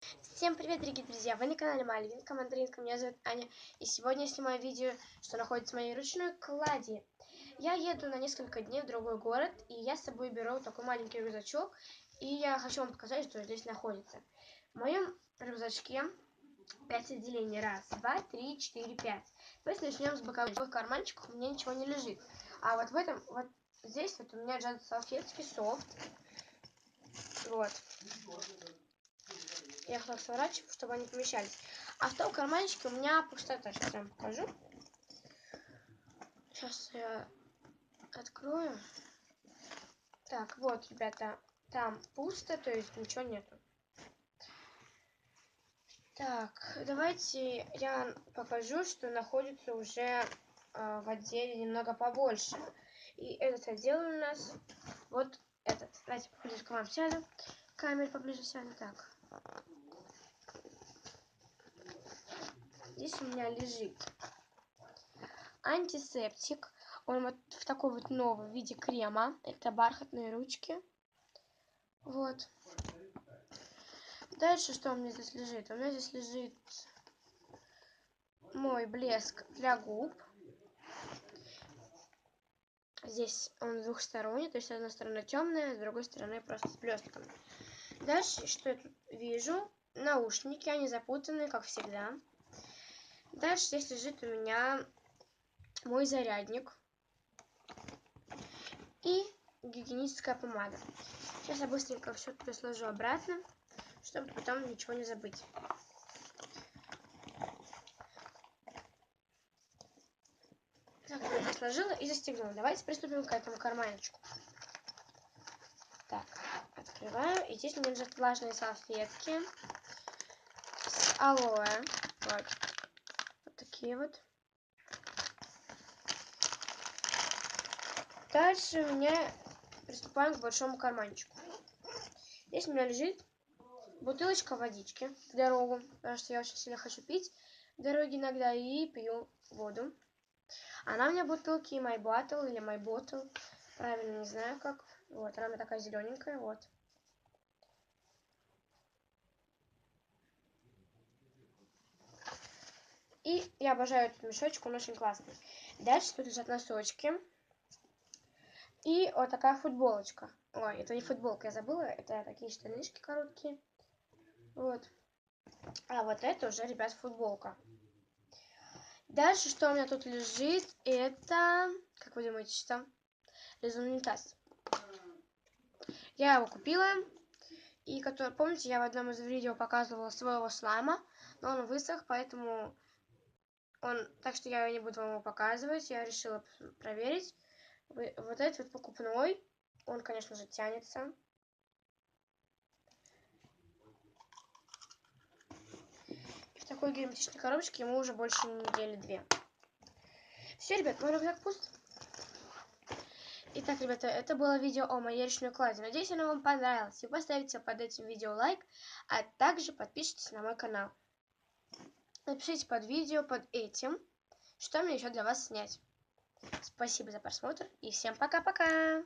Всем привет, дорогие друзья! Вы на канале Мальвинка, Мандаринка, меня зовут Аня. И сегодня я снимаю видео, что находится в моей ручной клади. Я еду на несколько дней в другой город, и я с собой беру такой маленький рюкзачок. И я хочу вам показать, что здесь находится. В моем рюкзачке 5 отделений. Раз, два, три, четыре, 5. Давайте начнем с боковых карманчиков. У меня ничего не лежит. А вот в этом, вот здесь вот у меня лежат салфетки, софт. Вот. Я их так сворачиваю, чтобы они помещались. А в том карманчике у меня пустота. Сейчас я вам покажу. Сейчас я открою. Так, вот, ребята, там пусто, то есть ничего нету. Так, давайте я покажу, что находится уже в отделе немного побольше. И этот отдел у нас вот этот. Давайте поближе к вам сяду. Камера поближе сяду. Так. Здесь у меня лежит антисептик. Он вот в такой вот новом виде крема. Это бархатные ручки. Вот. Дальше что у меня здесь лежит? У меня здесь лежит мой блеск для губ. Здесь он двухсторонний, то есть с одной стороны темная, с другой стороны просто с блестками. Дальше что я тут вижу? Наушники, они запутанные, как всегда. Дальше здесь лежит у меня мой зарядник и гигиеническая помада. Сейчас я быстренько все туда сложу обратно, чтобы потом ничего не забыть. Так, я сложила и застегнула. Давайте приступим к этому карманчику. Так, открываю. И здесь у меня лежат влажные салфетки с алоэ. Вот. Вот такие вот. Дальше у меня приступаем к большому карманчику. Здесь у меня лежит бутылочка водички в дорогу, потому что я очень сильно хочу пить в дороге иногда и пью воду. Она у меня в бутылке My Bottle или My Bottle, правильно не знаю как. Вот, она такая зелененькая, вот. И я обожаю этот мешочек, он очень классный. Дальше тут лежат носочки. И вот такая футболочка. Ой, это не футболка, я забыла. Это такие штанишки короткие. Вот. А вот это уже, ребят, футболка. Дальше, что у меня тут лежит, это... Как вы думаете, что? Лизун унитаз. Я его купила. И, помните, я в одном из видео показывала своего слайма. Но он высох, поэтому... Так что я не буду вам его показывать. Я решила проверить. Вот этот вот покупной. Он, конечно же, тянется. В такой герметичной коробочке ему уже больше недели 2. Все, ребят, мой рюкзак пуст. Итак, ребята, это было видео о моей ручной клади. Надеюсь, оно вам понравилось. И поставите под этим видео лайк, а также подпишитесь на мой канал. Напишите под видео, под этим, что мне еще для вас снять. Спасибо за просмотр и всем пока-пока!